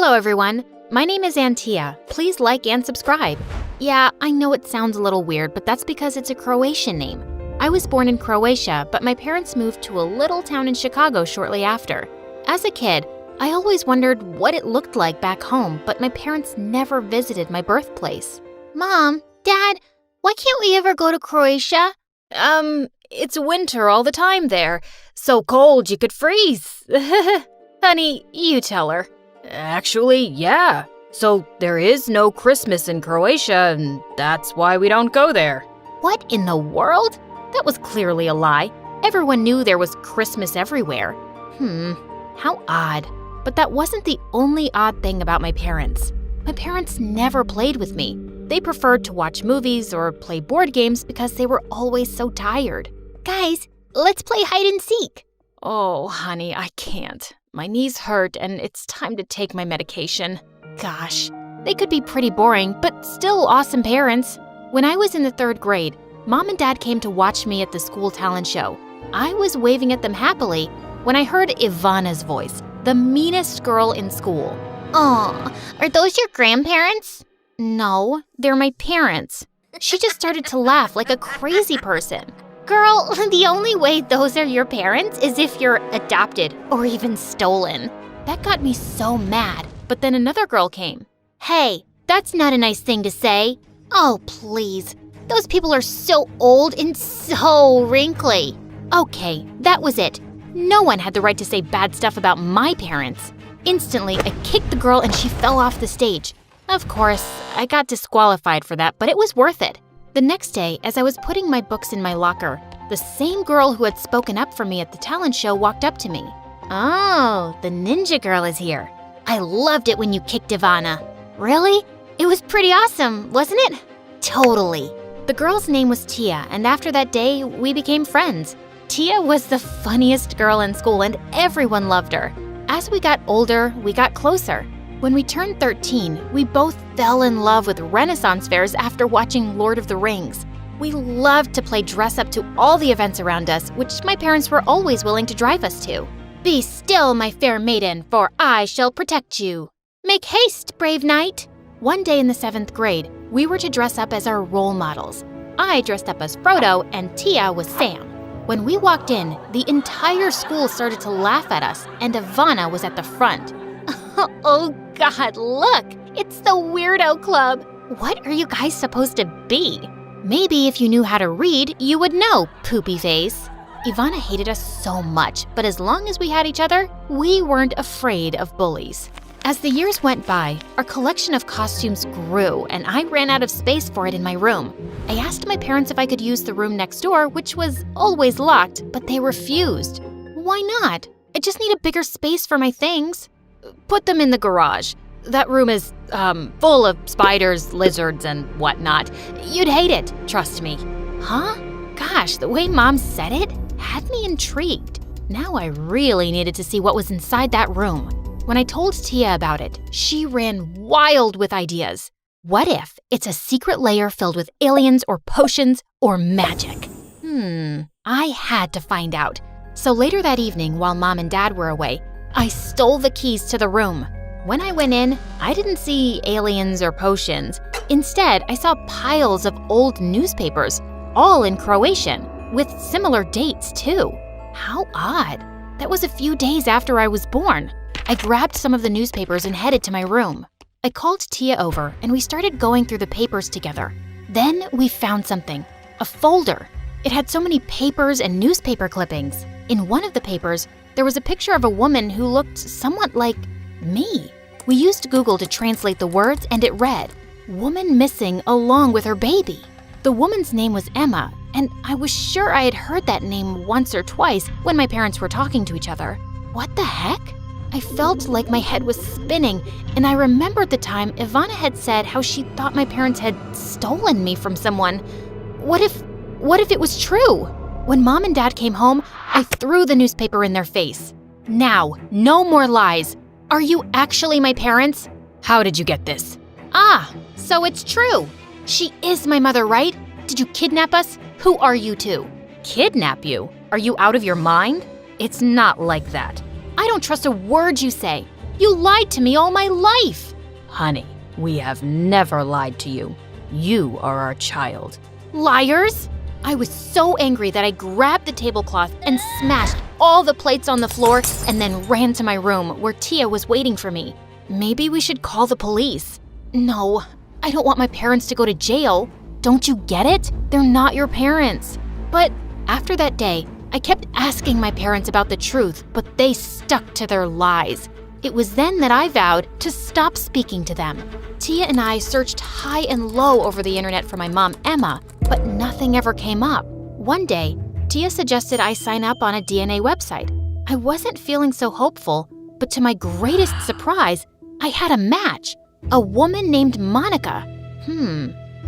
Hello everyone, my name is Antia. Please like and subscribe. Yeah, I know it sounds a little weird, but that's because it's a Croatian name. I was born in Croatia, but my parents moved to a little town in Chicago shortly after. As a kid, I always wondered what it looked like back home, but my parents never visited my birthplace. Mom, Dad, why can't we ever go to Croatia? It's winter all the time there. So cold you could freeze. Honey, you tell her. Actually, yeah. So there is no Christmas in Croatia, and that's why we don't go there. What in the world? That was clearly a lie. Everyone knew there was Christmas everywhere. How odd. But that wasn't the only odd thing about my parents. My parents never played with me. They preferred to watch movies or play board games because they were always so tired. Guys, let's play hide and seek. Oh, honey, I can't. My knees hurt and it's time to take my medication. Gosh, they could be pretty boring, but still awesome parents. When I was in the 3rd grade, Mom and Dad came to watch me at the school talent show. I was waving at them happily when I heard Ivana's voice, the meanest girl in school. Aw, are those your grandparents? No, they're my parents. She just started to laugh like a crazy person. Girl, the only way those are your parents is if you're adopted or even stolen. That got me so mad, but then another girl came. Hey, that's not a nice thing to say. Oh, please. Those people are so old and so wrinkly. Okay, that was it. No one had the right to say bad stuff about my parents. Instantly, I kicked the girl and she fell off the stage. Of course, I got disqualified for that, but it was worth it. The next day, as I was putting my books in my locker, the same girl who had spoken up for me at the talent show walked up to me. Oh, the ninja girl is here. I loved it when you kicked Ivana. Really? It was pretty awesome, wasn't it? Totally. The girl's name was Tia, and after that day, we became friends. Tia was the funniest girl in school, and everyone loved her. As we got older, we got closer. When we turned 13, we both fell in love with Renaissance fairs after watching Lord of the Rings. We loved to play dress up to all the events around us, which my parents were always willing to drive us to. Be still, my fair maiden, for I shall protect you. Make haste, brave knight. One day in the 7th grade, we were to dress up as our role models. I dressed up as Frodo and Tia was Sam. When we walked in, the entire school started to laugh at us, and Ivana was at the front. Oh God, look! It's the Weirdo Club! What are you guys supposed to be? Maybe if you knew how to read, you would know, poopy face. Ivana hated us so much, but as long as we had each other, we weren't afraid of bullies. As the years went by, our collection of costumes grew, and I ran out of space for it in my room. I asked my parents if I could use the room next door, which was always locked, but they refused. Why not? I just need a bigger space for my things. Put them in the garage. That room is, full of spiders, lizards, and whatnot. You'd hate it, trust me. Huh? Gosh, the way Mom said it had me intrigued. Now I really needed to see what was inside that room. When I told Tia about it, she ran wild with ideas. What if it's a secret lair filled with aliens or potions or magic? I had to find out. So later that evening, while Mom and Dad were away, I stole the keys to the room. When I went in, I didn't see aliens or potions. Instead, I saw piles of old newspapers, all in Croatian, with similar dates too. How odd. That was a few days after I was born. I grabbed some of the newspapers and headed to my room. I called Tia over and we started going through the papers together. Then we found something, a folder. It had so many papers and newspaper clippings. In one of the papers, there was a picture of a woman who looked somewhat like me. We used Google to translate the words and it read, "Woman missing along with her baby." The woman's name was Emma, and I was sure I had heard that name once or twice when my parents were talking to each other. What the heck? I felt like my head was spinning, and I remembered the time Ivana had said how she thought my parents had stolen me from someone. What if it was true? When Mom and Dad came home, I threw the newspaper in their face. Now, no more lies. Are you actually my parents? How did you get this? Ah, so it's true. She is my mother, right? Did you kidnap us? Who are you two? Kidnap you? Are you out of your mind? It's not like that. I don't trust a word you say. You lied to me all my life. Honey, we have never lied to you. You are our child. Liars! I was so angry that I grabbed the tablecloth and smashed all the plates on the floor and then ran to my room where Tia was waiting for me. Maybe we should call the police. No, I don't want my parents to go to jail. Don't you get it? They're not your parents. But after that day, I kept asking my parents about the truth, but they stuck to their lies. It was then that I vowed to stop speaking to them. Tia and I searched high and low over the internet for my mom, Emma, but nothing ever came up. One day, Tia suggested I sign up on a DNA website. I wasn't feeling so hopeful, but to my greatest surprise, I had a match. A woman named Monica.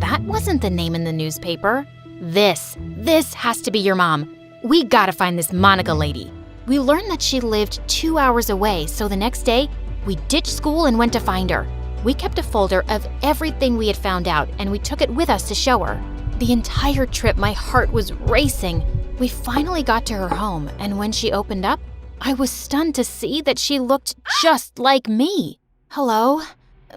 That wasn't the name in the newspaper. This has to be your mom. We gotta find this Monica lady. We learned that she lived 2 hours away, so the next day, we ditched school and went to find her. We kept a folder of everything we had found out, and we took it with us to show her. The entire trip, my heart was racing. We finally got to her home, and when she opened up, I was stunned to see that she looked just like me. Hello?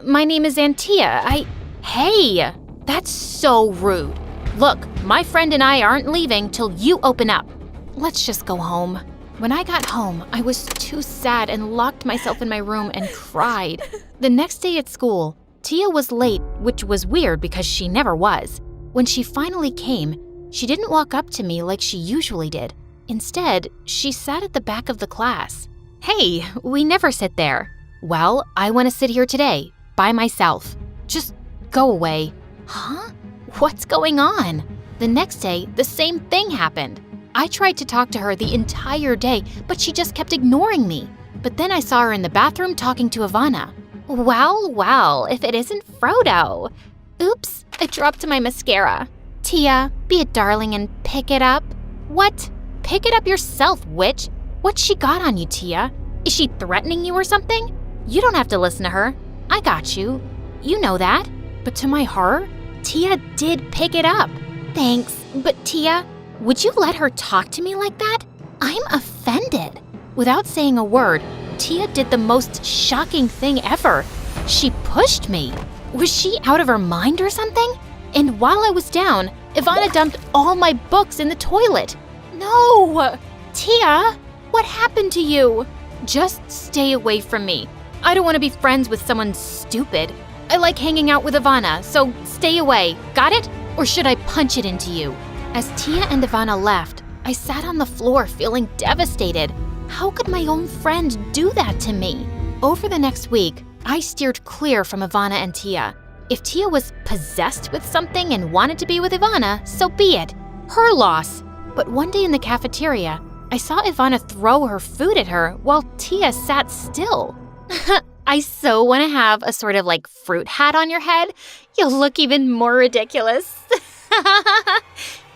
My name is Antia. Hey! That's so rude. Look, my friend and I aren't leaving till you open up. Let's just go home. When I got home, I was too sad and locked myself in my room and cried. The next day at school, Tia was late, which was weird because she never was. When she finally came, she didn't walk up to me like she usually did. Instead, she sat at the back of the class. Hey, we never sit there. Well, I want to sit here today, by myself. Just go away. Huh? What's going on? The next day, the same thing happened. I tried to talk to her the entire day, but she just kept ignoring me. But then I saw her in the bathroom talking to Ivana. Well, if it isn't Frodo. Oops, I dropped my mascara. Tia, be a darling and pick it up. What? Pick it up yourself, witch. What's she got on you, Tia? Is she threatening you or something? You don't have to listen to her. I got you. You know that. But to my horror, Tia did pick it up. Thanks, but Tia, would you let her talk to me like that? I'm offended. Without saying a word, Tia did the most shocking thing ever. She pushed me. Was she out of her mind or something? And while I was down, Ivana dumped all my books in the toilet. No! Tia, what happened to you? Just stay away from me. I don't want to be friends with someone stupid. I like hanging out with Ivana, so stay away. Got it? Or should I punch it into you? As Tia and Ivana left, I sat on the floor feeling devastated. How could my own friend do that to me? Over the next week, I steered clear from Ivana and Tia. If Tia was possessed with something and wanted to be with Ivana, so be it. Her loss. But one day in the cafeteria, I saw Ivana throw her food at her while Tia sat still. I so want to have a sort of like fruit hat on your head. You'll look even more ridiculous.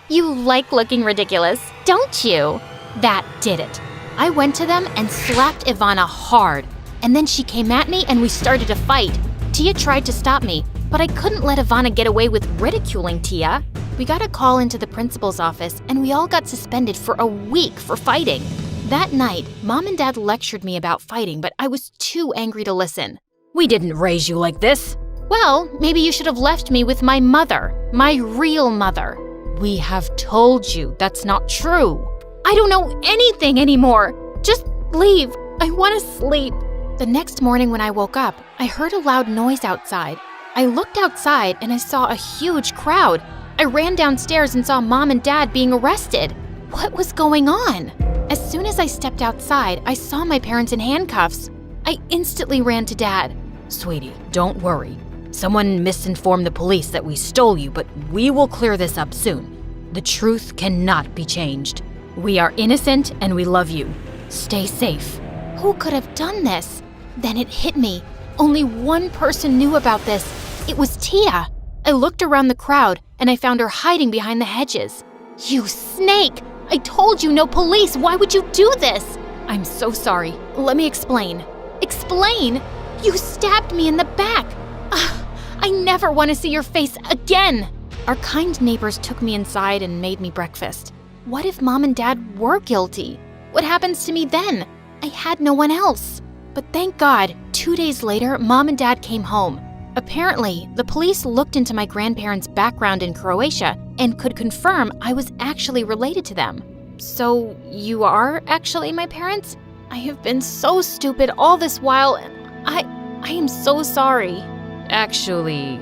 You like looking ridiculous, don't you? That did it. I went to them and slapped Ivana hard. And then she came at me and we started to fight. Tia tried to stop me, but I couldn't let Ivana get away with ridiculing Tia. We got a call into the principal's office and we all got suspended for a week for fighting. That night, Mom and Dad lectured me about fighting, but I was too angry to listen. We didn't raise you like this. Well, maybe you should have left me with my mother, my real mother. We have told you that's not true. I don't know anything anymore. Just leave. I want to sleep. The next morning when I woke up, I heard a loud noise outside. I looked outside and I saw a huge crowd. I ran downstairs and saw Mom and Dad being arrested. What was going on? As soon as I stepped outside, I saw my parents in handcuffs. I instantly ran to Dad. Sweetie, don't worry. Someone misinformed the police that we stole you, but we will clear this up soon. The truth cannot be changed. We are innocent and we love you. Stay safe. Who could have done this? Then it hit me. Only one person knew about this. It was Tia. I looked around the crowd and I found her hiding behind the hedges. You snake! I told you no police. Why would you do this? I'm so sorry. Let me explain. Explain? You stabbed me in the back. I never want to see your face again. Our kind neighbors took me inside and made me breakfast. What if Mom and Dad were guilty? What happens to me then? I had no one else. But thank God, 2 days later, Mom and Dad came home. Apparently, the police looked into my grandparents' background in Croatia and could confirm I was actually related to them. So, you are actually my parents? I have been so stupid all this while, and I am so sorry. Actually,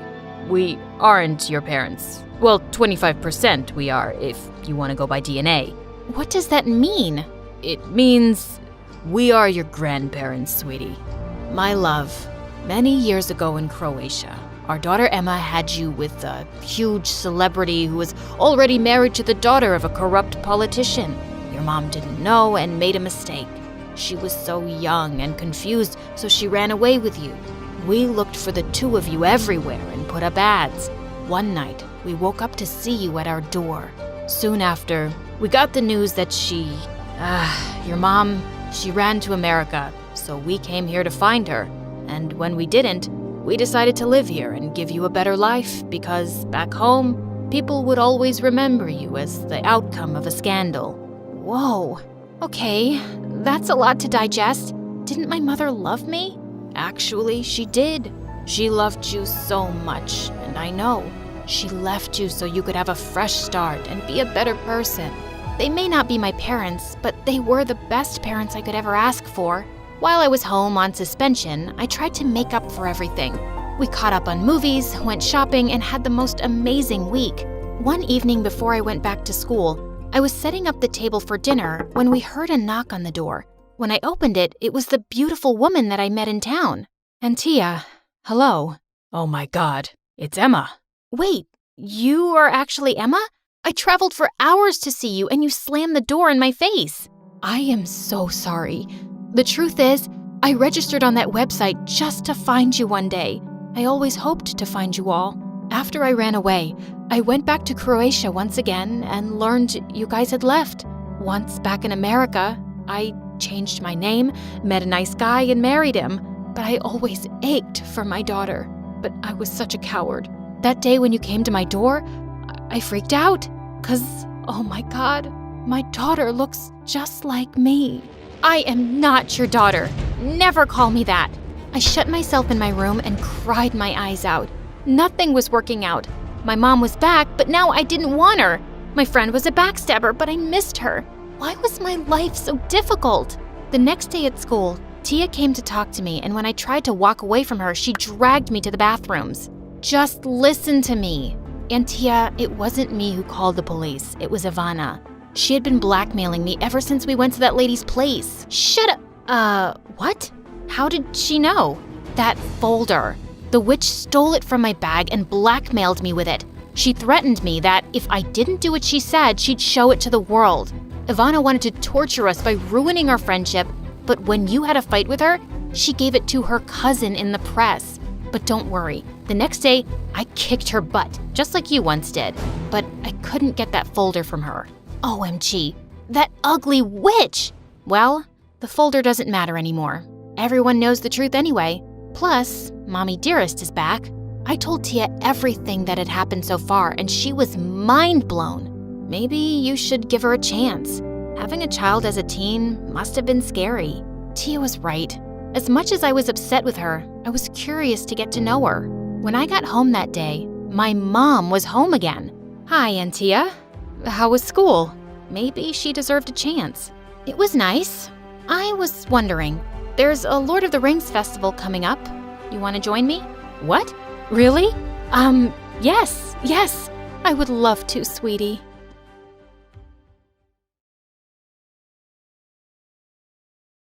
we aren't your parents. Well, 25% we are, if you want to go by DNA. What does that mean? It means we are your grandparents, sweetie. My love, many years ago in Croatia, our daughter Emma had you with a huge celebrity who was already married to the daughter of a corrupt politician. Your mom didn't know and made a mistake. She was so young and confused, so she ran away with you. We looked for the two of you everywhere and put up ads. One night, we woke up to see you at our door. Soon after, we got the news that your mom, she ran to America, so we came here to find her. And when we didn't, we decided to live here and give you a better life because back home, people would always remember you as the outcome of a scandal. Whoa. Okay, that's a lot to digest. Didn't my mother love me? Actually, she did. She loved you so much, and I know. She left you so you could have a fresh start and be a better person. They may not be my parents, but they were the best parents I could ever ask for. While I was home on suspension, I tried to make up for everything. We caught up on movies, went shopping, and had the most amazing week. One evening before I went back to school, I was setting up the table for dinner when we heard a knock on the door. When I opened it, it was the beautiful woman that I met in town. Tia, hello. Oh my God, it's Emma. Wait, you are actually Emma? I traveled for hours to see you and you slammed the door in my face. I am so sorry. The truth is, I registered on that website just to find you one day. I always hoped to find you all. After I ran away, I went back to Croatia once again and learned you guys had left. Once back in America, I changed my name, met a nice guy, and married him. But I always ached for my daughter. But I was such a coward. That day when you came to my door, I freaked out. 'Cause, oh my God, my daughter looks just like me. I am not your daughter. Never call me that. I shut myself in my room and cried my eyes out. Nothing was working out. My mom was back, but now I didn't want her. My friend was a backstabber, but I missed her. Why was my life so difficult? The next day at school, Tia came to talk to me, and when I tried to walk away from her, she dragged me to the bathrooms. Just listen to me. And Tia, it wasn't me who called the police. It was Ivana. She had been blackmailing me ever since we went to that lady's place. Shut up. What? How did she know? That folder. The witch stole it from my bag and blackmailed me with it. She threatened me that if I didn't do what she said, she'd show it to the world. Ivana wanted to torture us by ruining our friendship, but when you had a fight with her, she gave it to her cousin in the press. But don't worry, the next day, I kicked her butt, just like you once did. But I couldn't get that folder from her. OMG, that ugly witch! Well, the folder doesn't matter anymore. Everyone knows the truth anyway. Plus, Mommy Dearest is back. I told Tia everything that had happened so far, and she was mind blown. Maybe you should give her a chance. Having a child as a teen must have been scary. Tia was right. As much as I was upset with her, I was curious to get to know her. When I got home that day, my mom was home again. Hi, Aunt Tia. How was school? Maybe she deserved a chance. It was nice. I was wondering, there's a Lord of the Rings festival coming up. You want to join me? What? Really? Yes. I would love to, sweetie.